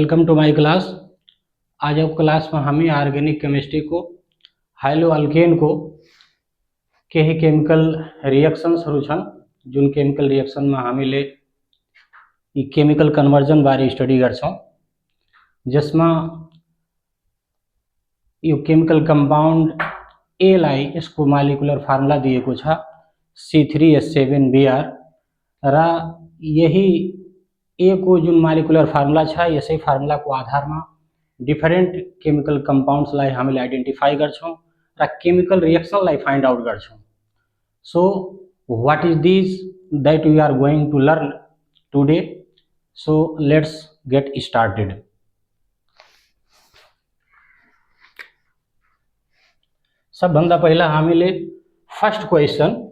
Welcome to my class. आज अब class में हमें ऑर्गेनिक केमिस्ट्री को हाइलो अल्केन को के ही केमिकल रिएक्शन शुरू छन जोन केमिकल रिएक्शन में हामीले ई केमिकल कन्वर्जन बारे स्टडी गर्छौं, जिसमें यो केमिकल कंपाउंड ए लाई इसको मॉलिक्यूलर फार्मूला दिएको छ C3H7Br र यही ए को जुन मॉलिक्यूलर फार्मूला छ यसै फार्मूला को आधार में डिफरेंट केमिकल कंपाउंड्स लाई हामीले आइडेंटिफाई गर्छौं र केमिकल रिएक्शन लाई फाइंड आउट गर्छौं। So what is this that we are going to learn today. So let's get started. सबभन्दा पहिला हामीले first question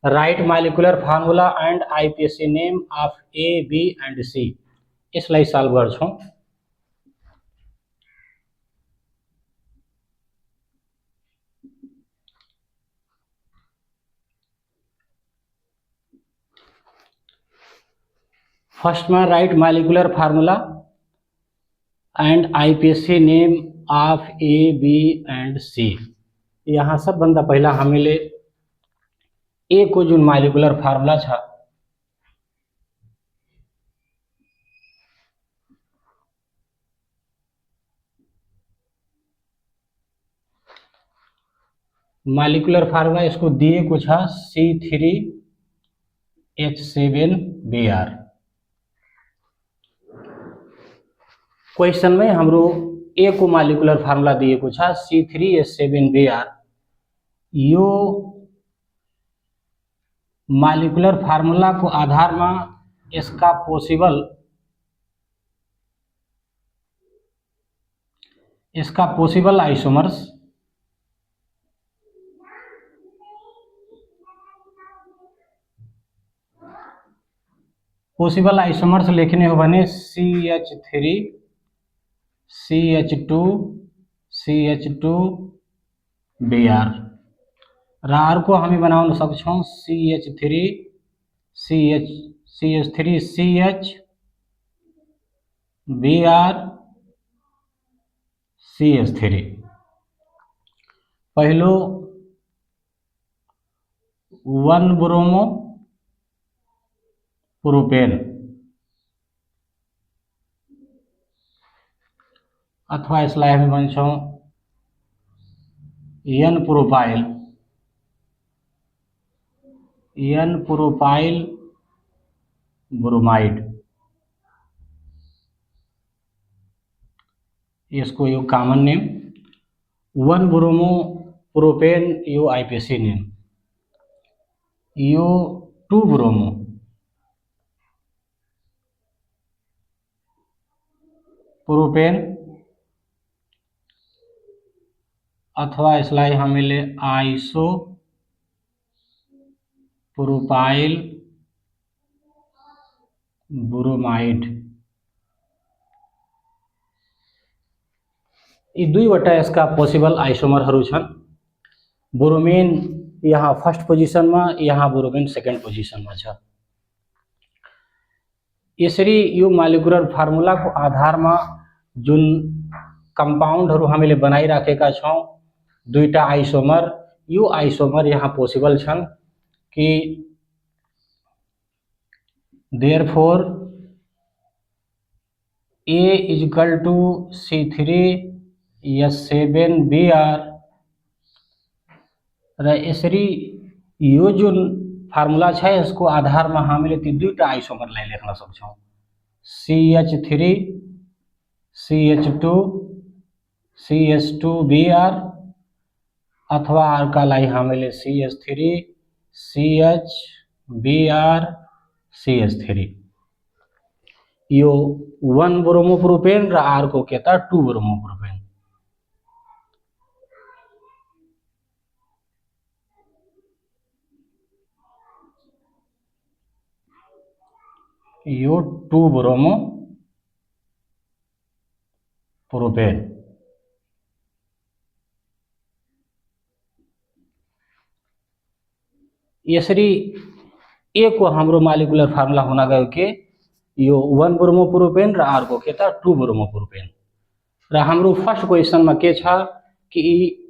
write molecular formula and IUPAC name of A B and C यसलाई सल्भ गर्छौं। First में write molecular formula and IUPAC name of A B and C. यहाँ सबभन्दा पहिला हामीले ए को जुन मॉलिक्यूलर फार्मूला छ मॉलिक्यूलर फार्मूला इसको दिएको छ C3H7Br। क्वेश्चन में हाम्रो ए को मॉलिक्यूलर फार्मूला दिएको छ C3H7Br। यो मॉलिक्यूलर फार्मूला को आधार में इसका पॉसिबल आइसोमर्स लिखने हो भने CH3 CH2 CH2 Br र अर्को हामी बनाउन सक्छौं CH3 CH Br CH3। पहलो 1 ब्रोमो प्रोपेन अथवा यसलाई हामी भन्छौं N प्रोपाइल ब्रोमाइड। इसको यो कॉमन नेम 1 ब्रोमो प्रोपेन यो आईपीएसी नेम। यो 2 ब्रोमो प्रोपेन अथवा यसलाई हामीले आइसो प्रोपाइल ब्रोमाइड यी दुईवटा यसका पोसिबल आइसोमरहरू छन्। ब्रोमेन यहाँ फर्स्ट पोजिशन में, यहाँ ब्रोमेन सेकेंड पोजिशन में छ। यसरी यो मॉलिक्यूलर फार्मूला को आधार में जुन कंपाउंडहरू हामीले बनाइराखेका छौं दुईटा आइसोमर, यो आइसोमर यहाँ पोसिबल छन् कि therefore A is equal to C3H7Br र यसरी यो जुन फार्मूला छ यसको आधार में हामीले ती दुईटा आइसोमरलाई लेख्न सक्छौं CH3 CH2 CH2Br अथवा अर्कालाई हामीले CH3 CHBr CH3। यो 1 ब्रोमो प्रोपेन र अर्को के त 2 ब्रोमो प्रोपेन। यो 2 ब्रोमो प्रोपेन। यसरी ए को हाम्रो मॉलिक्यूलर फार्मूला हुन गयो के यो 1 ब्रोमोप्रोपेन र अर्को के त 2 ब्रोमोप्रोपेन र हाम्रो फर्स्ट क्वेसनमा के छ कि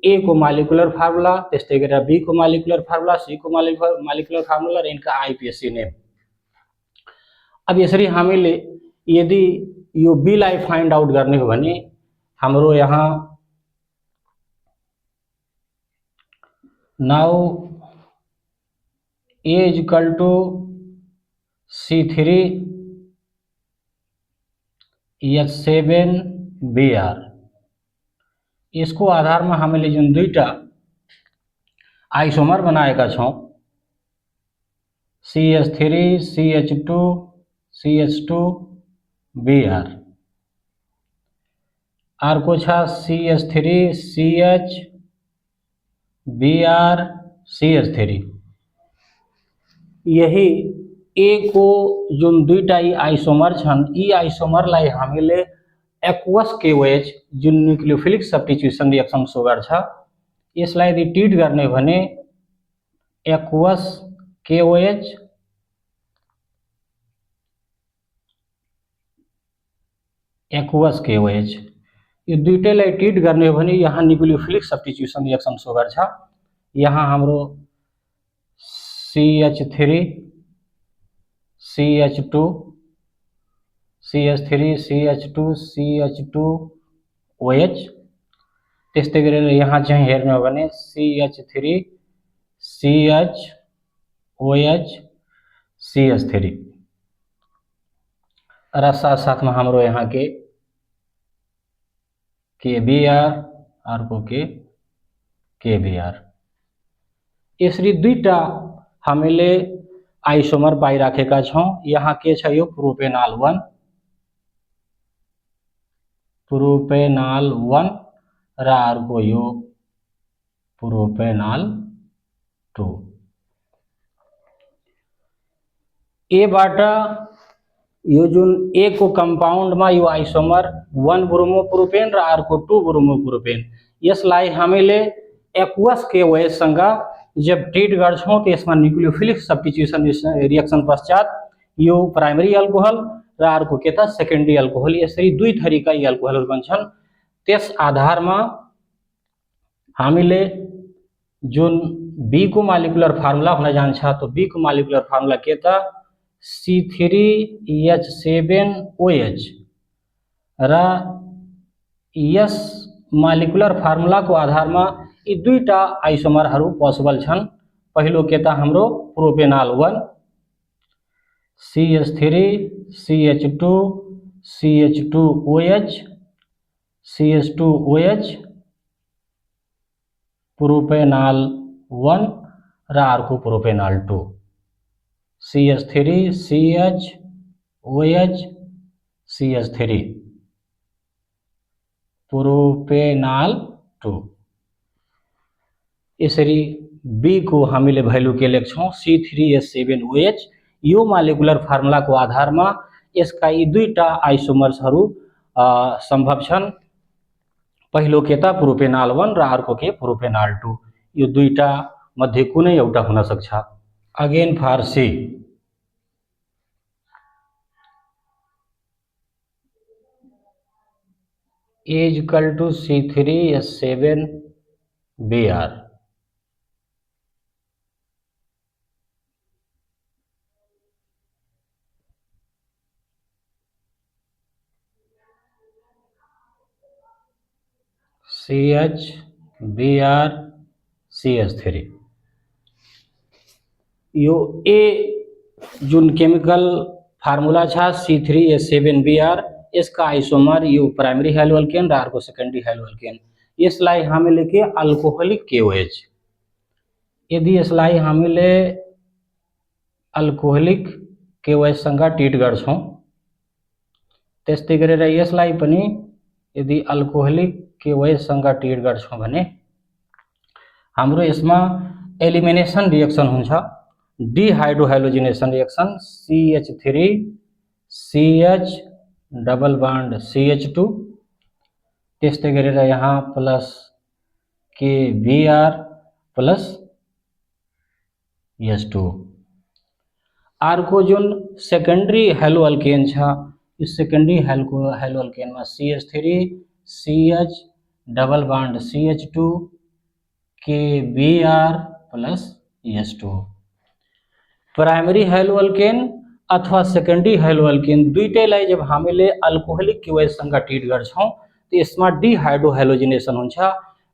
ए को मोलिकुलर फार्मुला, त्यस्तै गरेर बी को मोलिकुलर फार्मुला, सी को मोलिकुलर फार्मुला र इनका आईपीएससी नेम। अब यसरी हामीले यदि यो बी लाई फाइन्ड आउट गर्ने हो भने हाम्रो यहाँ now A is equal to C3H7Br, यसको आधारमा हामीले जुन दुईटा आइसोमर बनाएका छौं CH3CH2CH2Br, अर्को छ CH3CHBrCH3। यही ए को जुन दुईटा आइसोमर छन् यी आइसोमरलाई हामीले एक्वस केओएच जुन न्यूक्लियोफिलिक सब्स्टिट्युसन रिएक्सन सो गर्छ, यसलाई यदि ट्रिट गर्ने हो भने एक्वस केओएच यो दुईटैलाई ट्रिट गर्ने हो भने यहाँ न्यूक्लियोफिलिक सब्स्टिट्युसन रिएक्सन सो गर्छ। यहाँ हाम्रो CH3CH2CH2OH, त्यस्तै गरेर यहाँ चाहिँ हेर्ने हो भने CH3CHOHCH3 र साथ-साथमा हाम्रो यहाँ के KBr अर्को के KBr। यसरी दुईटा हामीले आइसोमर पाइराखेका छौं। यहाँ के छ यो प्रोपेनॉल 1 र अर्को यो प्रोपेनॉल 2। ए बाट यो जुन ए को कम्पाउन्डमा यो आइसोमर 1 ब्रोमोप्रोपेन र अर्को 2 ब्रोमोप्रोपेन, यसलाई हामीले एक्वस केओएच सँग जब ट्रिट गर्छौं त्यसमा न्यूक्लियोफिलिक सब्स्टिट्युसन रिएक्सन पश्चात यो प्राइमरी अल्कोहल र अर्को के त सेकेन्डरी अल्कोहल, यसरी दुई थरीका अल्कोहलहरु बन्छन्। त्यस आधारमा हामीले जुन बी को मोलिकुलर फार्मुला हुन जान्छ, तो बी को मोलिकुलर फार्मुला के त C3H7OH र यस मोलिकुलर फार्मुला को आधारमा यी दुईटा आइसोमरहरु पोसिबल छन्। पहिलो के त हाम्रो प्रोपेनॉल 1 CH3CH2CH2OH CH2OH प्रोपेनॉल 1 र अर्को प्रोपेनॉल 2 CH3CHOH CH3 प्रोपेनॉल 2। यसरी बी को हामीले भ्यालु के लेख्छौं C3H7OH। यो मोलिकुलर फार्मुला को आधारमा यसका यी दुईटा आइसोमर्सहरु सम्भव छन्। पहिलो के त प्रोपेनॉल 1 र अर्को के प्रोपेनॉल 2, यो दुईटा मध्ये कुनै एउटा हुन सक्छ। Again for C, A is equal to C3H7Br, CHBr CH3। Yo A Jun chemical formula छ C3H7Br, यसका आइसोमर यो प्राइमरी हेलोअल्केन र अर्को सेकेन्डरी हेलोअल्केन, यसलाई हामीले के अल्कोहोलिक केओएच, यदि यसलाई हामीले अल्कोहोलिक केओएच सँग ट्रिट गर्छौं, त्यस्तै गरेर यसलाई पनि यदि अल्कोहोलिक केओएच सँग ट्रिट गर्छौं भने हाम्रो यसमा एलिमिनेसन रिएक्सन हुन्छ, डिहाइड्रोहाइलोजिनेसन reaction CH3CH double bond CH2, त्यस्तै गरेर यहाँ प्लस KBr प्लस H2। अर्को जुन सेकेंडरी हेलो अल्केन छ यो सेकेंडरी हेलो अल्केन में CH3 CH double bond CH2 के Br plus S2 primary hello alkane अथवा सेकेंडरी हेलो अल्केन दुईटैलाई जब हामीले अल्कोहलिक क्युएसँग ट्रिट गर्छौं तो यसमा डिहाइड्रो हेलोजिनेसन हुन्छ,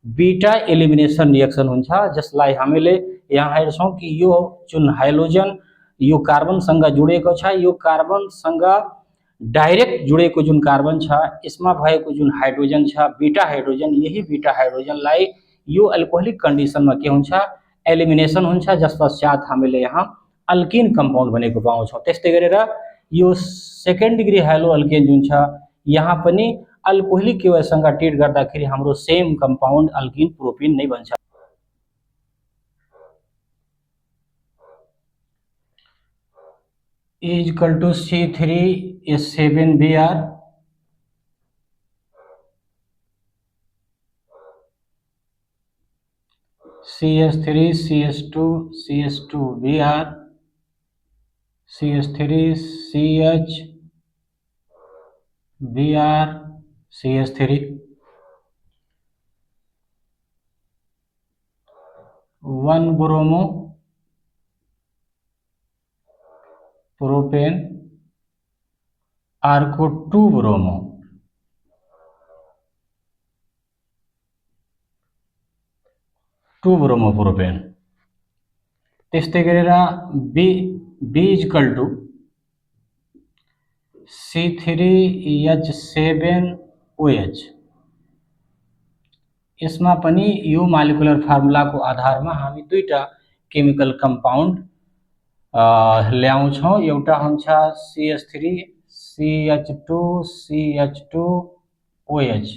बीटा एलिमिनेसन रिएक्सन हुन्छ, जसलाई हामीले यहाँ हेर्छौं कि यो जुन हाइड्रोजन यो कार्बनसँग जुडेको छ, यो कार्बनसँग डाइरेक्ट जुडेको जुन कार्बन छ यसमा भएको जुन हाइड्रोजन छ बीटा हाइड्रोजन, यही बीटा हाइड्रोजनलाई यो अल्कोहलिक कन्डिसनमा के हुन्छ एलिमिनेसन हुन्छ, जसपश्चात हामीले यहाँ अल्किन कम्पाउन्ड बनेको पाउँछौं। त्यस्तै गरेर यो सेकेन्ड डिग्री हेलो अल्केन जुन छ यहाँ पनि अल्कोहलिक क्युएसँग ट्रिट गर्दाखेरि हाम्रो सेम कम्पाउन्ड अल्किन प्रोपिन नै बन्छ। is equal to C3H7Br CH3 CH2 CH2Br CH3 CH Br CH3 1 bromo propane अर्को 2 ब्रोमो प्रोपेन। त्यस्तै गरेर B इक्वल टू C3H7OH यसमा पनि यो मालिकुलर फर्मुलाको आधारमा हामी दुईटा केमिकल कम्पाउन्ड ल्याउँछौं। एउटा हुन्छ CH3 CH2 CH2OH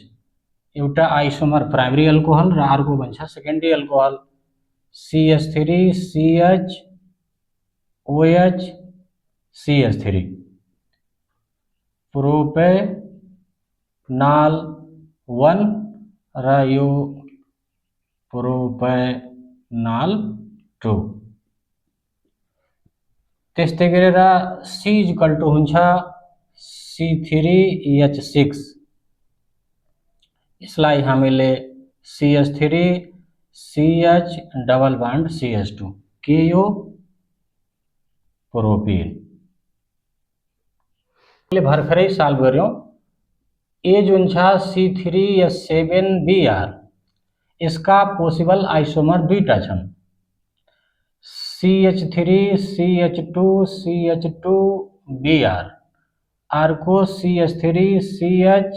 एउटा आइसोमर प्राइमरी अल्कोहल र अर्को भन्छ secondary alcohol CH3 CHOH CH3 propanol 1 र यो प्रोपेनॉल 2। त्यस्तै गरेर C इक्वल टु हुन्छ C3H6 यसलाई हामीले CH3 CH double bond CH2 के यो प्रोपिन भर्खरै सल्भ गर्यौं। ए जुन छ C3H7Br यसका पोसिबल आइसोमर दुईटा छन् CH3 CH2 CH2Br अर्को CH3 CH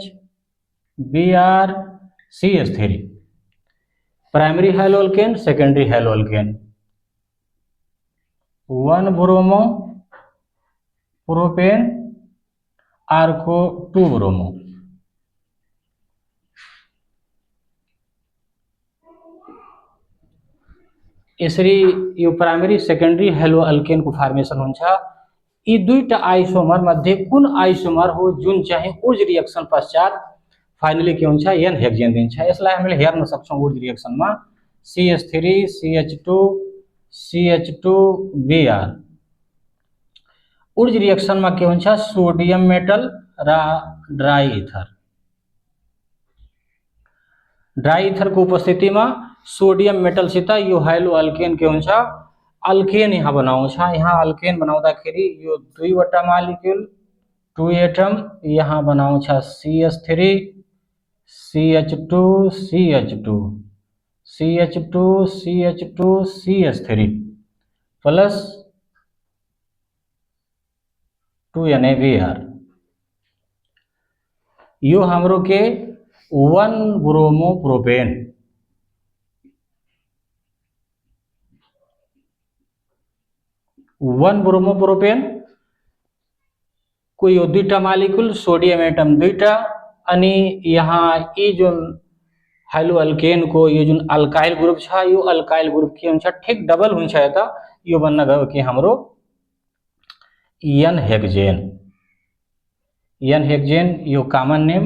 Br CH3 primary hello alkane secondary hello alkane 1 bromo propane अर्को 2 ब्रोमो। यसरी यो प्राइमरी सेकेंडरी हेलो अल्केन को फर्मेसन हुन्छ। यी दुईटा आइसोमर मध्ये कुन आइसोमर हो जुन चाहिँ उर्ज रिएक्सन पश्चात फाइनली के हुन्छ एन हेक्जेन दिन्छ। यसलाई हामीले हेर्न सक्छौं उर्ज रिएक्सनमा CH3 CH2 CH2Br उर्ज रिएक्सनमा के हुन्छ सोडियम मेटल र ड्राई इथर को उपस्थितिमा सोडियम मेटल सित यो हेलो अल्केन के हुन्छ अल्केन यहाँ बनाउँछ। यहाँ अल्केन बनाउँदाखेरि यो दुईवटा मालिक्युल 2 एटम यहाँ बनाउँछ CH3 CH2 CH2 CH2 CH2 CH3 plus 2NaBr यो हाम्रो के 1 ब्रोमो प्रोपेन को यो दुईटा मालिक्युल सोडियम एटम दुईटा अनि यहाँ यी जुन हेलो अल्केन को यो जुन अल्काइल ग्रुप छ यो अल्काइल ग्रुप के हुन्छ ठिक डबल हुन्छ यता यो बन्न गयो कि हाम्रो एन हेक्जेन यो कॉमन नेम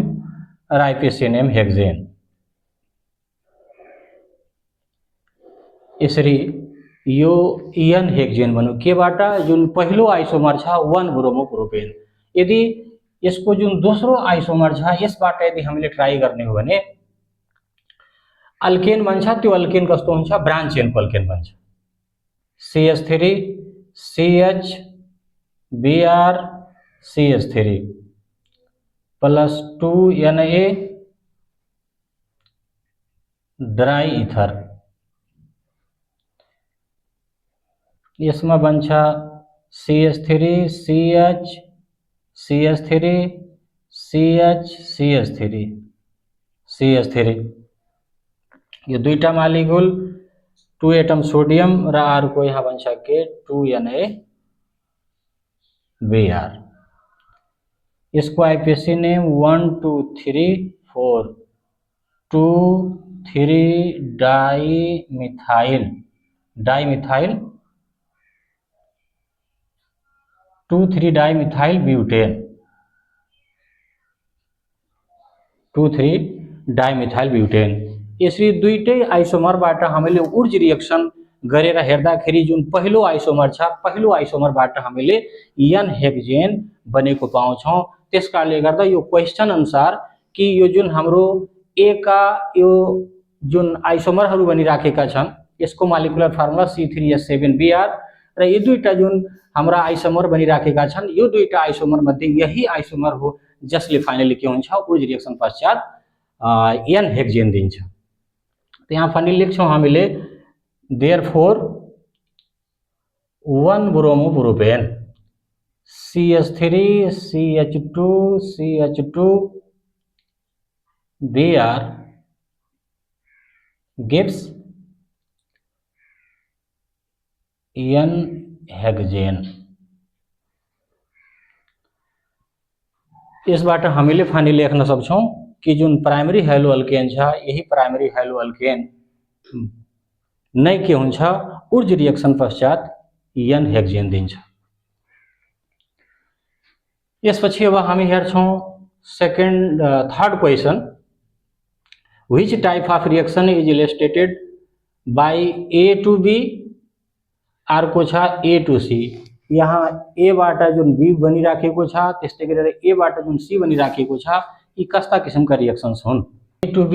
र आइपिसी नेम हेक्जेन। यसरी यो एन हेक्जेन बन्यो केबाट जुन पहिलो आइसोमर छ 1 ब्रोमोप्रोपेन। यदि यसको जुन दोस्रो आइसोमर छ यसबाट यदि हामीले ट्राई गर्ने हो भने अल्केन बन्छ। त्यो अल्केन कस्तो हुन्छ? ब्रान्च चेनको अल्केन बन्छ। CH3 CH Br CH3 plus 2Na dry ether, यसमा बन्छ CH3 CH CH3 CH CH3 CH3। यो दुईटा मालिक्युल 2 एटम सोडियम र अर्को यहाँ बन्छ के 2Na Br। यसको IPC name 1 2 3 4 2 3 dimethyl 2 3 dimethyl butane 2 3 dimethyl butane. यसरी दुईटै आइसोमरबाट हामीले ऊर्ज रिएक्सन गरेर हेर्दाखेरि जुन पहिलो आइसोमर छ पहिलो आइसोमरबाट हामीले एन हेक्जेन बनेको पाउँछौँ। त्यसकारणले गर्दा यो क्वेशन अनुसार कि यो जुन हाम्रो ए का यो जुन आइसोमरहरू बनिराखेका छन् यसको मोलिकुलर फर्मुला C3H7Br र यो दुईटा जुन हाम्रा आइसोमर बनिराखेका छन् यो दुईटा आइसोमर मध्ये यही आइसोमर हो जसले फाइनली के हुन्छ ऊर्ज रिएक्सन पश्चात एन हेक्जेन दिन्छ। तो यहाँ फाइनली लेख्छौँ हामीले therefore 1 bromopropane CH3 CH2 CH2 Br gives n hexane. यसबाट हामीले फाइनली लेख्न सक्छौँ कि जुन प्राइमरी हेलो अल्केन छ यही प्राइमरी हेलो अल्केन नै के हुन्छ ऊर्ज रिएक्सन पश्चात एन हेक्जेन दिन्छ। यसपछि अब हामी हेर्छौँ third question, which type of reaction is illustrated by A to B अर्को छ A to C। यहाँ A बाट जुन B बनिराखेको छ त्यस्तै गरेर A बाट जुन C बनिराखेको छ यी कस्ता किसिमका रिएक्सन्स हुन्? A to B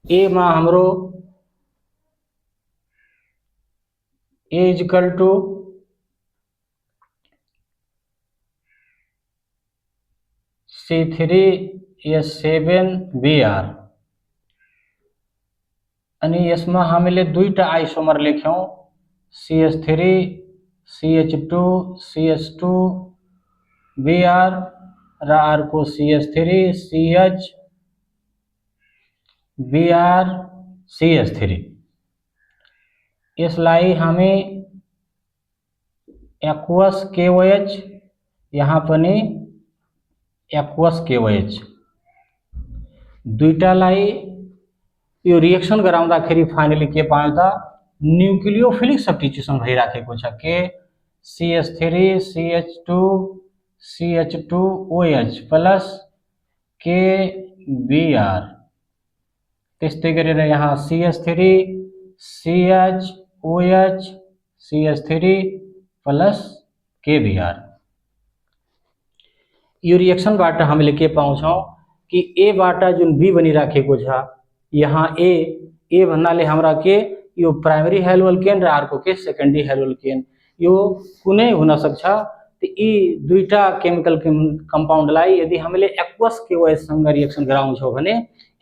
A मा हाम्रो A is equal to C3H7Br अनि यसमा हामीले दुईटा आइसोमर लेख्यौं CH3 CH2 CH2Br र अर्को CH3 CH Br CH3। यसलाई हामी एक्वस KOH यहाँ पनि एक्वस KOH दुईटालाई यो रिएक्सन गराउँदाखेरि फाइनली के पायौं त न्यूक्लियोफिलिक सब्स्टिट्युसन भइराखेको छ के CH3 CH2 CH2OH plus KBr त्यस्तै गरेर यहाँ CH3 CHOH CH3 plus KBr। यो रिएक्सनबाट हामीले के पाउँछौं कि A बाट जुन B बनिराखेको छ यहाँ A भन्नाले हाम्रा के यो प्राइमरी हेलो अल्केन र अर्को के सेकेन्डरी हेलो अल्केन यो कुनै हुन सक्छ। त यी दुईटा केमिकल कम्पाउन्डलाई यदि हामीले एक्वस KOH सँग रिएक्सन गराउँछौं भने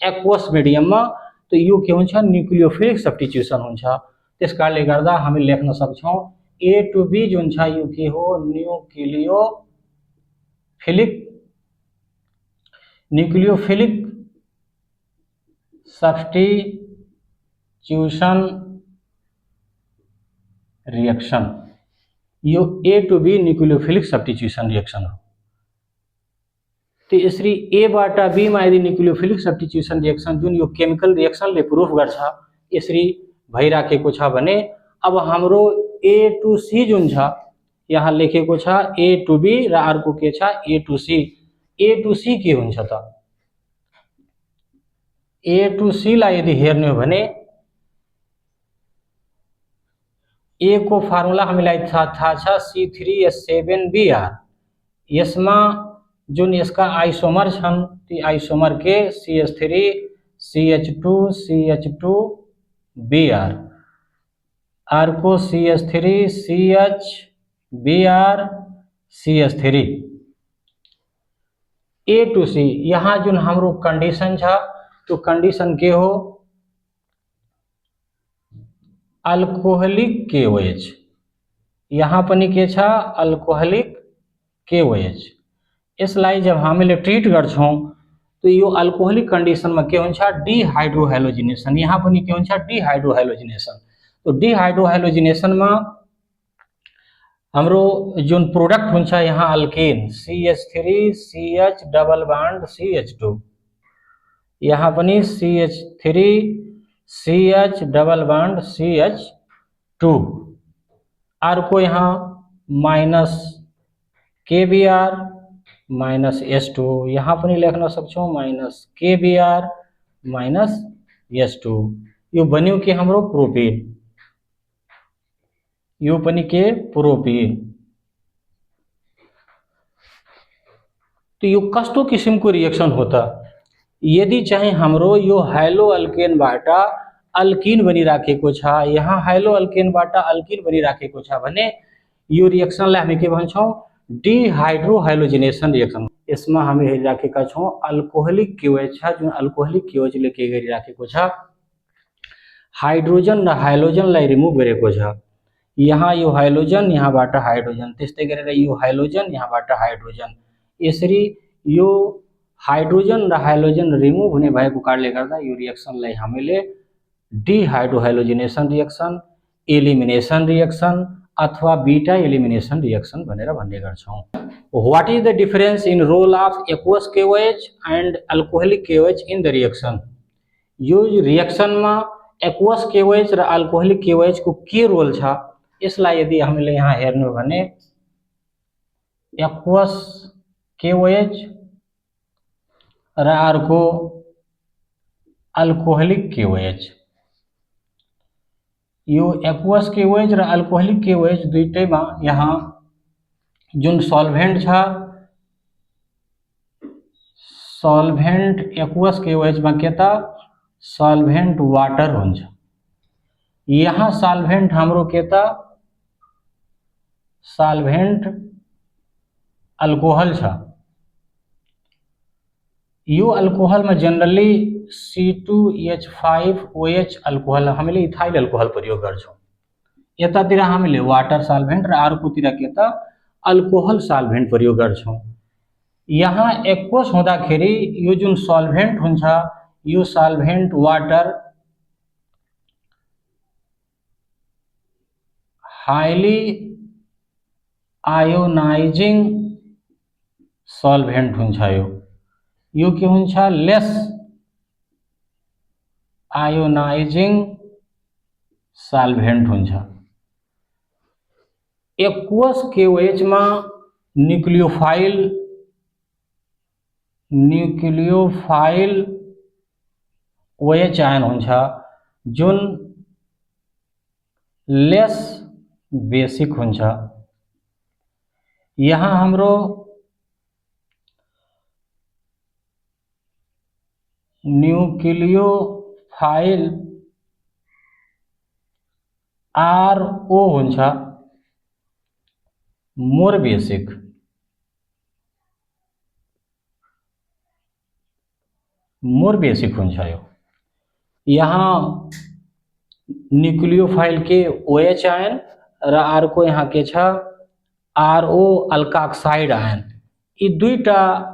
एक्वस मिडियममा त यो के हुन्छ न्यूक्लियोफिलिक सब्स्टिट्युसन हुन्छ। त्यसकारणले गर्दा हामी लेख्न सक्छौं A to B जुन छ यो के हो nucleophilic substitution reaction. Yo A to B nucleophilic substitution reaction हो। तो यसरी A बाट B मा यदि न्यूक्लियोफिलिक सब्स्टिट्युसन रिएक्सन जुन यो केमिकल रिएक्सनले प्रुफ गर्छ यसरी भइराखेको छ भने अब हाम्रो A to C जुन छ यहाँ लेखेको छ A to B र अर्को के छ A to C। A to C के हुन्छ त A to C लाई यदि हेर्ने हो भने ए को फार्मूला हमें लाइक था C3H7Br। इसमें जो इसका आइसोमर छन आइसोमर के CH3 CH2 CH2Br आर को CH3 CH Br CH3 A to C। यहाँ जो हमरो कंडीशन था तो कंडीशन के हो अल्कोहलिक KOH। यहाँ पर के छा अल्कोहलिक KOH। इसलिए जब हमें ट्रीट कर तो यो अल्कोहलिक कंडीशन में के होन्छा डिहाइड्रोहैलोजिनेशन। यहाँ पर के होन्छा डिहाइड्रोहैलोजिनेशन। तो डिहाइड्रोहैलोजिनेशन में हमरो जो प्रोडक्ट होन्छा यहाँ alkane CH3 CH double bond CH2। यहाँ पर CH3 CH double bond CH2 are को यहाँ माइनस KBr माइनस S2। यहाँ पर लिखना सकछो माइनस KBr माइनस S2। यो बन्यो के हमरो प्रोपेन। यो बनी के प्रोपेन। तो यो कस्तो किस्म को रिएक्शन होता यदि चाहे हमरो यो हाइलो अल्केन बाटा अल्कीन बनी राखे को छा। यहाँ हाइलो अल्केन बाटा अल्कीन बनी राखे को छा भने यो रिएक्शन ला हमें के भन्छौ डिहाइड्रोहैलोजिनेशन रिएक्शन। इसमें हमें हेरी राखे का छौ अल्कोहलिक KOH छा जो अल्कोहलिक KOH लेके हेरी राखे को छा हाइड्रोजन र हाइलोजन लाई रिमूव करे को छा। यहाँ यो हाइलोजन यहाँ बाटा हाइड्रोजन त्यस्तै गरेर यो हाइलोजन यहाँ बाटा हाइड्रोजन यसरी यो हाइड्रोजन र हाइलोजन रिमूव हुने भएको कारणले गर्दा यो रिएक्सनलाई हामीले डिहाइड्रोहैलोजिनेशन रिएक्शन एलिमिनेशन रिएक्शन अथवा बीटा एलिमिनेशन रिएक्शन भनेर भन्ने गर्छौं। What is the difference in role of aqueous KOH and alcoholic KOH in the reaction. यो रिएक्शन में एक्वस KOH र अल्कोहलिक KOH को के रोल छ यसलाई यदि हामीले यहाँ हेर्नु भने एक्वस KOH र अर्को अल्कोहलिक KOH। यो एक्वस KOH र अल्कोहलिक KOH दुईटैमा यहाँ जुन सॉल्भेंट छ सॉल्भेंट एक्वस KOH में के त सॉल्भेंट वाटर हुन्छ। यहाँ सॉल्भेंट हाम्रो के त सॉल्भेंट अल्कोहल छ। यो अल्कोहल में जनरली C2H5OH अल्कोहल हामीले इथाइल अल्कोहल प्रयोग गर्छौं। यतातिर हामीले वाटर सॉल्भेंट र अर्कोतिर के त अल्कोहल सॉल्भेंट प्रयोग गर्छौं। यहाँ एक्वस हुँदाखेरि यो जुन सॉल्भेंट हुन्छ यो सॉल्भेंट वाटर हाईली आयोनाइजिंग सॉल्भेंट हुन्छ। यो के हुन्छ लेस आयोनाइजिंग सॉल्भेंट हुन्छ। एक्वस KOH में न्यूक्लियोफाइल OH आयन हुन्छ जुन लेस बेसिक हुन्छ। यहाँ हाम्रो न्यूक्लियोफाइल RO हुन्छ मोर बेसिक। हुन्छ यो। यहाँ न्यूक्लियोफाइल के OH आयन र अर्को यहाँ के छ RO अल्काक्साइड आयन। यी दुईटा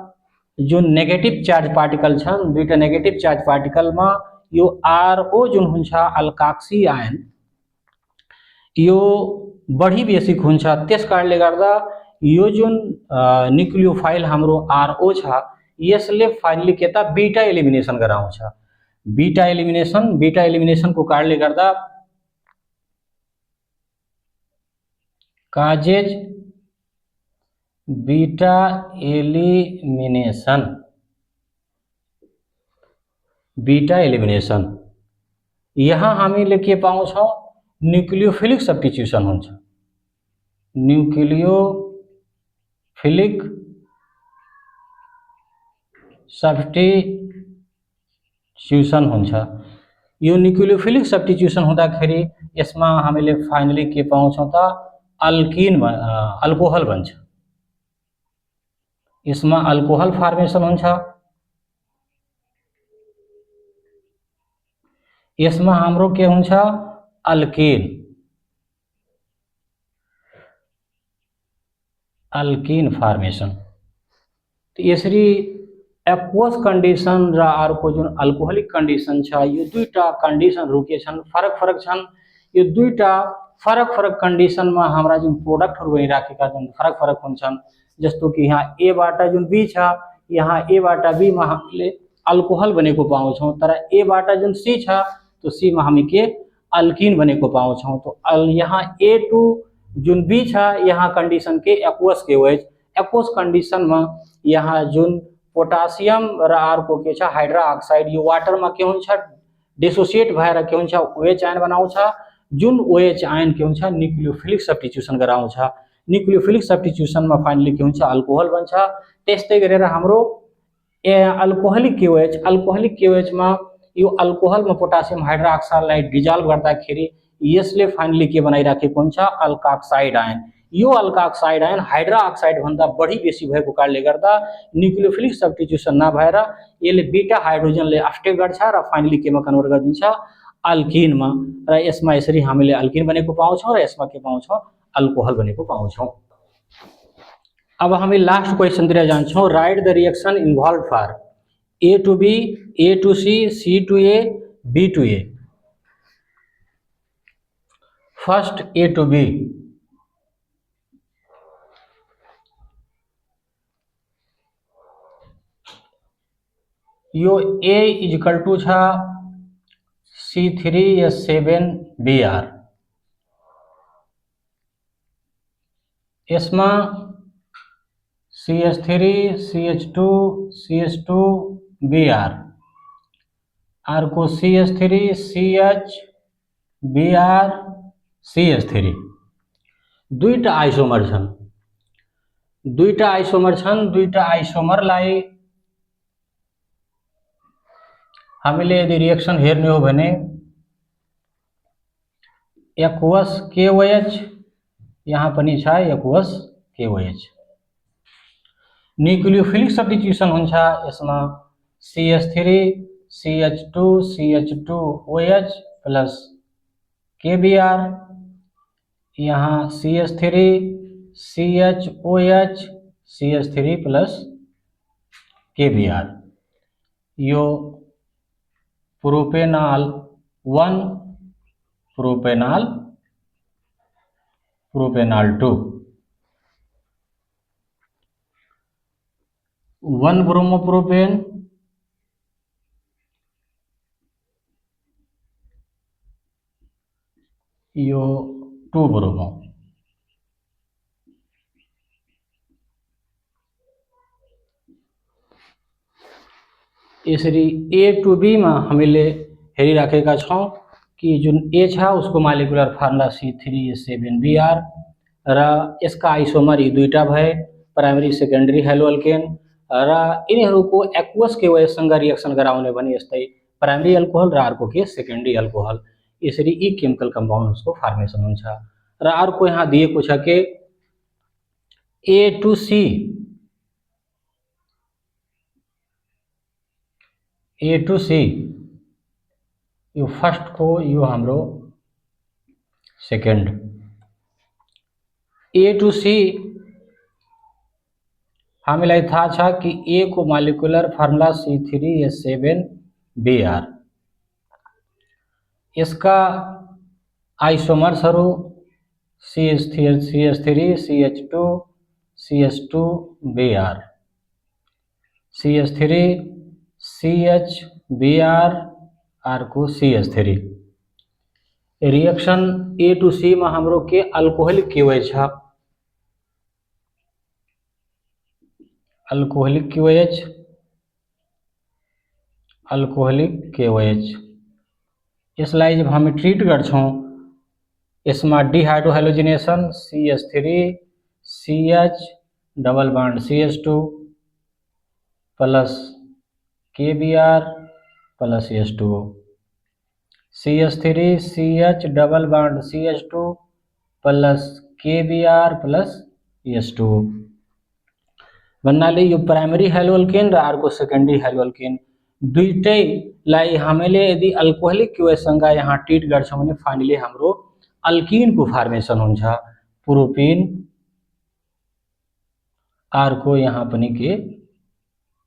जो नेगेटिव चार्ज पार्टिकल छन् दुईटा नेगेटिव चार्ज पार्टिकल में यो RO जुन हुन्छ अल्काक्सी आयन यो बढी बेसिक हुन्छ। त्यस कारणले गर्दा यो जुन न्यूक्लियोफाइल हाम्रो RO छ यसले फाइनली के त बीटा एलिमिनेशन गराउँछ। बीटा एलिमिनेशन को कारणले गर्दा काजेज बीटा एलिमिनेशन। यहाँ हामीले के पाउँछौं न्यूक्लियोफिलिक सब्स्टिट्यूशन हुन्छ, न्यूक्लियोफिलिक सब्स्टिट्यूशन हुन्छ। यो न्यूक्लियोफिलिक सब्स्टिट्यूशन हुँदाखेरि यसमा हामीले फाइनली के पाउँछौँ त अल्कोहल बन्छ। यसमा अल्कोहल फर्मेसन हुन्छ। यसमा हाम्रो के हुन्छ अल्किन फर्मेसन। तो यसरी एक्वस कंडीशन र अर्को जुन अल्कोहलिक कंडीशन छ, यो दुईटा कंडीशनहरु के छन् फरक फरक छन्। यो दुईटा फरक फरक कंडीशनमा हाम्रा जुन प्रोडक्टहरु बनिराखेका जुन फरक फरक हुन्छन्। जस्तो कि यहाँ ए बाट जुन बी छ, यहाँ ए बाट बी मा हामीले अल्कोहल बनेको पाउँछौं, तर ए बाट जुन सी छ तो सी मा हामी के अल्किन बनेको पाउँछौं। तो यहाँ ए टू जुन बी छ, यहाँ कंडीशन के एक्वस KOH। एक्वस कंडीशन में यहाँ जुन पोटासियम र अर्को के छ हाइड्रा ऑक्साइड, यो वाटर में के हुन्छ डिसोसिएट भएर के हुन्छ OH आयन बनाउँछ। जुन OH आयन के हुन्छ न्यूक्लियोफिलिक सब्स्टिट्यूशन गराउँछ। न्यूक्लियोफिलिक सब्स्टिट्यूशन में फाइनली के हुन्छ अल्कोहल बन्छ। त्यस्तै गरेर हाम्रो अल्कोहलिक KOH में यो अल्कोहल में पोटासियम हाइड्रा ऑक्साइडलाई डिजल्भ गर्दाखेरि यसले फाइनली के बनाइराखेको हुन्छ अल्काक्साइड आयन। यो अल्काक्साइड आयन हाइड्रा ऑक्साइड भन्दा बढी बेसी भएको कारणले गर्दा न्यूक्लियोफिलिक सब्स्टिट्यूशन नभएर यसले बीटा हाइड्रोजनले अब्स्ट्रेक्ट गर्छ र फाइनली केमा कन्भर्ट गरिदिन्छ अल्किनमा। र यसमा यसरी हामीले अल्किन बनेको पाउँछौं र यसमा के पाउँछौं अल्कोहल बनेको पाउँछौं। अब हामी लास्ट क्वेशनतिर जान्छौं। Write the reaction involved for A to B, A to C, C to A, B to A। First A to B। यो A इक्वल टू छ C3H7Br। इसमें CH3 CH2 CH2Br और को CH3 CH Br CH3 दुईटा isomer छन्। दुईटा आइसोमरलाई हामीले यदि रिएक्सन हेर्ने हो भने एक्वस KOH यहाँ पनि छ एक्वस KOH। न्यूक्लियोफिलिक सब्स्टिट्यूशन हुन्छ यसमा CH3 CH2 CH2OH plus KBr, यहाँ CH3 CHOH CH3 plus KBr। यो प्रोपेनॉल 1 प्रोपेनॉल 2 1 ब्रोमोप्रोपेन यो 2 ब्रोमो। यसरी A to B में हामीले हेरिराखेका छौं कि जुन A छ उसको मोलिकुलर फार्मुला C3H7Br र यसका आइसोमर यी दुईटा भए प्राइमरी सेकेन्डरी हेलोअल्केन र यिनीहरूको एक्वस KOH सँग रिएक्सन गराउने भने यस्तै प्राइमरी अल्कोहल र अर्को के सेकेन्डरी अल्कोहल। यसरी यी केमिकल कम्पाउन्ड्सको फर्मेसन हुन्छ। र अर्को यहाँ दिएको छ कि A to C yo first को यो हाम्रो सेकेन्ड। A to C हामीलाई थाहा छ कि A को मोलिकुलर फार्मुला C3H7Br। यसका आइसोमर्सहरु CH3 CH2 CH2Br CH3 CHBr अर्को CH3। Reaction A to C में हाम्रो के अल्कोहलिक KOH छ। अल्कोहलिक KOH यसलाई जब हामी ट्रीट गर्छौं इसमें dehydrohalogenation CH3 CH double bond CH2 plus KBr plus H2O, CH3 CH double bond CH2 plus KBr plus H2O भन्नाले यो प्राइमरी हेलोअल्केन र अर्को सेकेन्डरी हेलोअल्केन दुईटैलाई हामीले यदि अल्कोहलिक क्युएसँग यहाँ ट्रिट गर्छौं भने फाइनली हाम्रो अल्किनको फर्मेसन हुन्छ प्रोपेन, अर्को यहाँ पनि के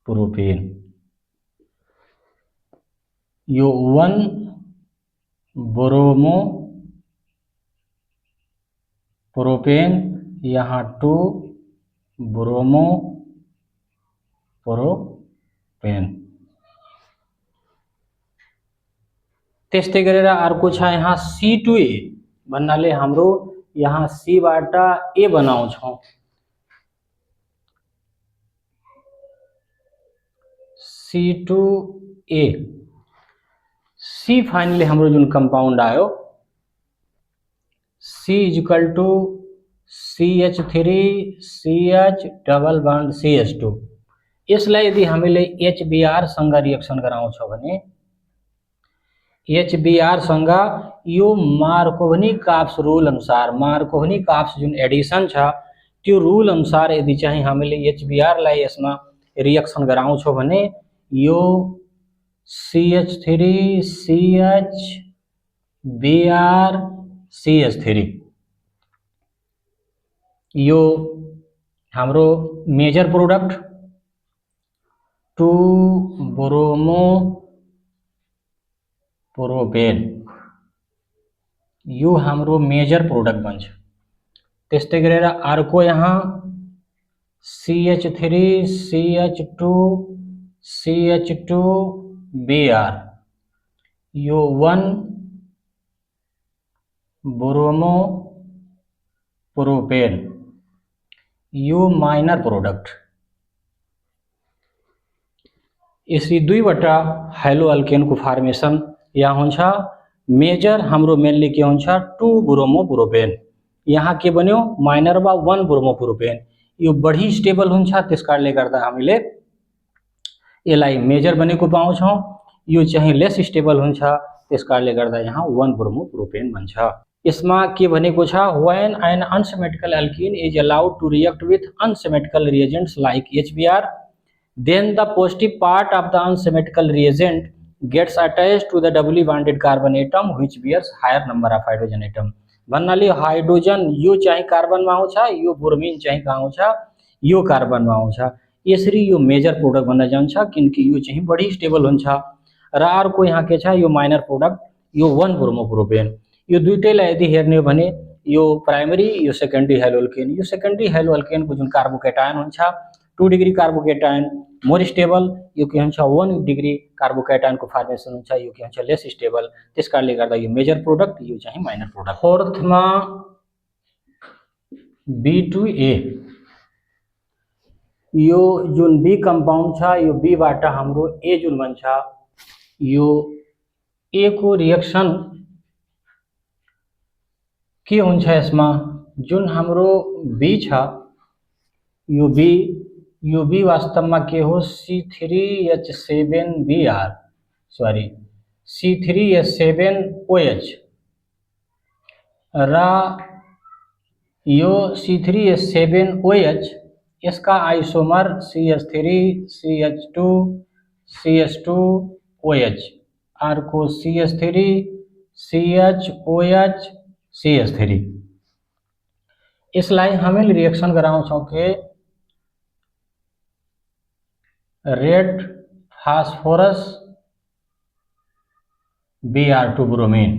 प्रोपेन। यो 1 ब्रोमो प्रोपेन, यहाँ 2 ब्रोमो प्रोपेन। त्यस्तै गरेर अर्को छ यहाँ C2A भन्नाले हाम्रो यहाँ C बाट A बनाउँछौं, C2A। C फाइनली हाम्रो जुन कंपाउंड आयो C equal to CH3 CH double bond CH2, यसलाई यदि हामीले HBr सँग रिएक्सन गराउँछौं भने HBr सँग यो मार्कोभ्निक-काप्स रूल अनुसार, मार्कोभ्निक-काप्स जुन एडिसन छ त्यो रूल अनुसार यदि चाहिँ हामीले HBr लाई यसमा रिएक्सन गराउँछौं भने यो CH3 CH Br CH3 यो हाम्रो मेजर प्रोडक्ट 2 ब्रोमो प्रोपेन यो हाम्रो मेजर प्रोडक्ट बन्छ। त्यस्तै गरेर अर्को यहाँ CH3 CH2 CH2 Br यो 1 ब्रोमो प्रोपेन यो माइनर प्रोडक्ट। यसरी दुईवटा हेलोअल्केन को फर्मेसन यहाँ हुन्छ। मेजर हाम्रो मेनली के हुन्छ 2 ब्रोमो प्रोपेन, यहाँ के बन्यो माइनर वा 1 ब्रोमो प्रोपेन, यो बढी स्टेबल हुन्छ त्यसकारणले गर्दा हामीले यसलाई मेजर बनेको पाउँछौं। यो चाहिँ लेस स्टेबल हुन्छ त्यसकारणले गर्दा यहाँ 1 ब्रोमो प्रोपेन बन्छ। यसमा के भनेको छ when an unsymmetrical alkene is allowed to react with unsymmetrical reagents like HBr, then the positive part of the unsymmetrical reagent gets attached to the doubly bonded carbon atom which bears higher number of hydrogen atom। भन्नाले hydrogen यो चाहिँ कार्बनमा आउँछ, यो bromine चाहिँ कहाँ आउँछ, यो कार्बनमा आउँछ। यसरी यो major product बन्न जान्छ किनकि यो चाहिँ बढी स्टेबल हुन्छ। र अर्को यहाँ के छ यो माइनर प्रोडक्ट यो 1 ब्रोमो प्रोपेन, यो दुईटैलाई यदि हेर्ने हो भने यो प्राइमरी यो सेकेन्डरी हेलोअल्केन, यो सेकेन्डरी हेलोअल्केन को जुन कार्बोकेटायन हुन्छ 2 डिग्री कार्बोकेटायन मोर स्टेबल, यो के हुन्छ 1 डिग्री कार्बोकेटायन को फर्मेसन हुन्छ, यो के हुन्छ लेस स्टेबल। त्यसकारणले गर्दा यो मेजर प्रोडक्ट यो चाहिँ माइनर प्रोडक्ट। फोर्थमा B2A यो जुन B कंपाउंड छ यो B बाट हाम्रो A जुन बन्छ यो A को रिएक्सन के हुन्छ यसमा जुन हाम्रो B छ यो B वास्तवमा के हो C3H7Br सॉरी C3H7OH र यो C3H7OH इसका आइसोमर CH3 CH2 CH2OH अर्को CH3 CHOH CH3। इसलाई हामीले रिएक्सन गराउँछौं के red phosphorus Br2 bromine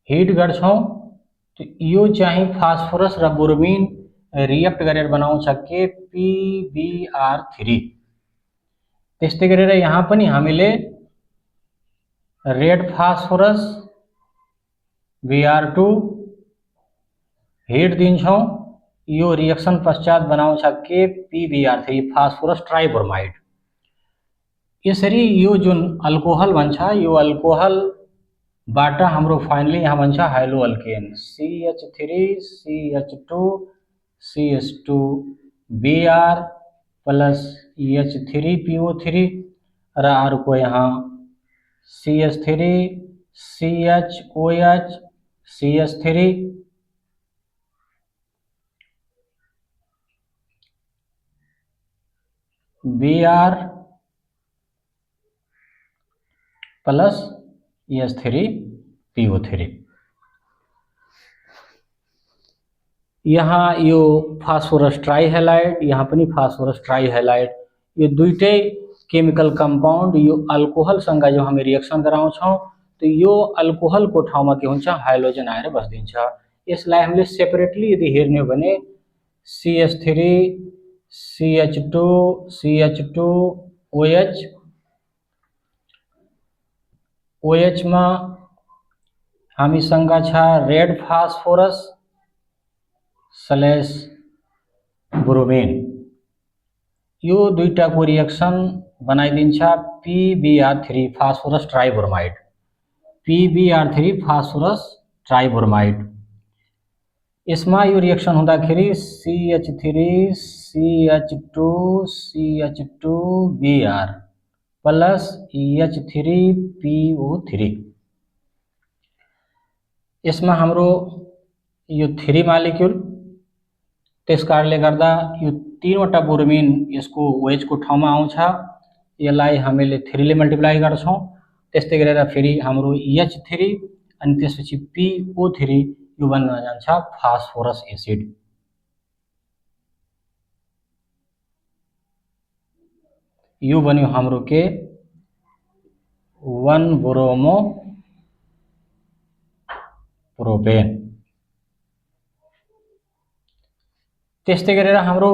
hit गर्छौं तो यो चाहिँ फास्फोरस र ब्रोमिन रिएक्ट गरेर बनाउँछ के PbR3। त्यस्तै गरेर यहाँ पनि हामीले रेड फास्फोरस Br2 हिट दिन्छौं, यो रिएक्सन पश्चात बनाउँछ के PbR3 फास्फोरस ट्राइब्रोमाइड। यसरी यो जुन अल्कोहल बन्छ यो अल्कोहल बाटा हाम्रो फाइनली यहाँ बन्छ high-low alkane CH3 CH2 CH2 Br plus H3PO3 र अर्को यहाँ CH3 CHOH CH3 Br plus H3PO3। यहाँ यो फास्फोरस ट्राइहेलाइड, यहाँ पनि फास्फोरस ट्राइहेलाइड, यो दुईटै केमिकल कम्पाउन्ड यो अल्कोहलसँग जो हामी रिएक्सन गराउँछौँ तो यो अल्कोहलको ठाउँमा के हुन्छ हाइड्रोजन आएर बस्दिन्छ। यसलाई हामीले सेपरेटली यदि हेर्ने हो भने CH3 CH2 CH2 OH OH मा हामीसँग छ रेड फास्फोरस स्लैश ब्रोमिन, यो दुईटाको रिएक्सन बनाइदिन्छ PBr3 phosphorus tribromide, PBr3 phosphorus tribromide. यसमा यो रिएक्सन हुँदाखेरि CH3 CH2 CH2Br plus H3PO3। यसमा हाम्रो यो 3 मालिक्युल, त्यस कारणले गर्दा यो तीनवटा ब्रोमिन यसको OH को ठाउँमा आउँछ, यसलाई हामीले 3 ले मल्टिप्लाई गर्छौं, त्यस्तै गरेर फेरि हाम्रो H3 अनि त्यसपछि PO3 यो बन्न जान्छ फास्फोरस एसिड। यो बन्यो हाम्रो के 1 ब्रोमो प्रोपेन। त्यस्तै गरेर हाम्रो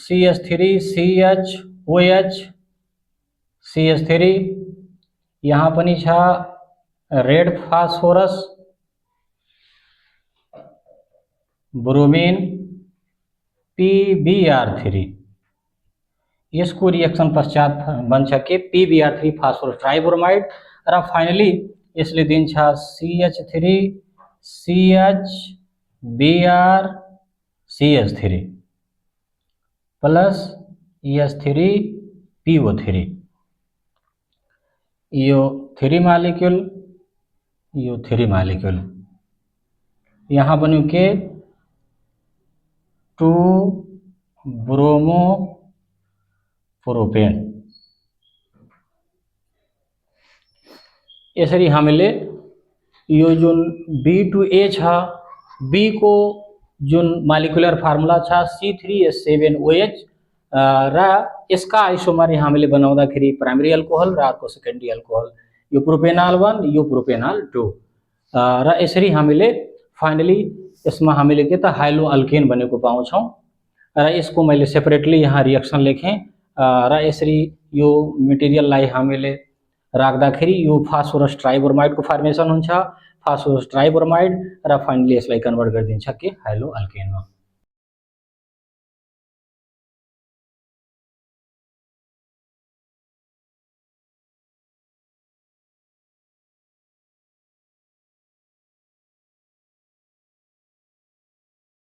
CH3 CHOH CH3 यहाँ पनि छ रेड फास्फोरस ब्रोमिन PBr3, यसको रिएक्सन पश्चात बन्छ के PBr3 फास्फोरस ट्राइब्रोमाइड र फाइनली यसले दिन्छ CH3 CHBr CH3 plus H3PO3। यो 3 मालिक्युल, यो 3 मालिक्युल, यहाँ बन्यो के 2 ब्रोमो प्रोपेन। यसरी हामीले यो जुन B2A छ, B को जुन मालिकुलर फार्मुला छ C3H7OH र यसका आइसोमर हामीले बनाउँदाखेरि प्राइमरी अल्कोहल र अर्को सेकेन्डरी अल्कोहल, यो प्रोपेनल 1 यो प्रोपेनल 2 र यसरी हामीले फाइनली यसमा हामीले के त हाइलो अल्केन बनेको पाउँछौं र यसको मैले सेपरेटली यहाँ रिएक्सन लेखेँ र यसरी यो मटेरियललाई हामीले राख्दाखेरि यो फास्फोरस ट्राइब्रोमाइड को फर्मेसन हुन्छ, फास्फोरस ट्राइब्रोमाइड र फाइनली यसलाई कन्भर्ट गरिदिन्छ के हाइलो अल्केनमा।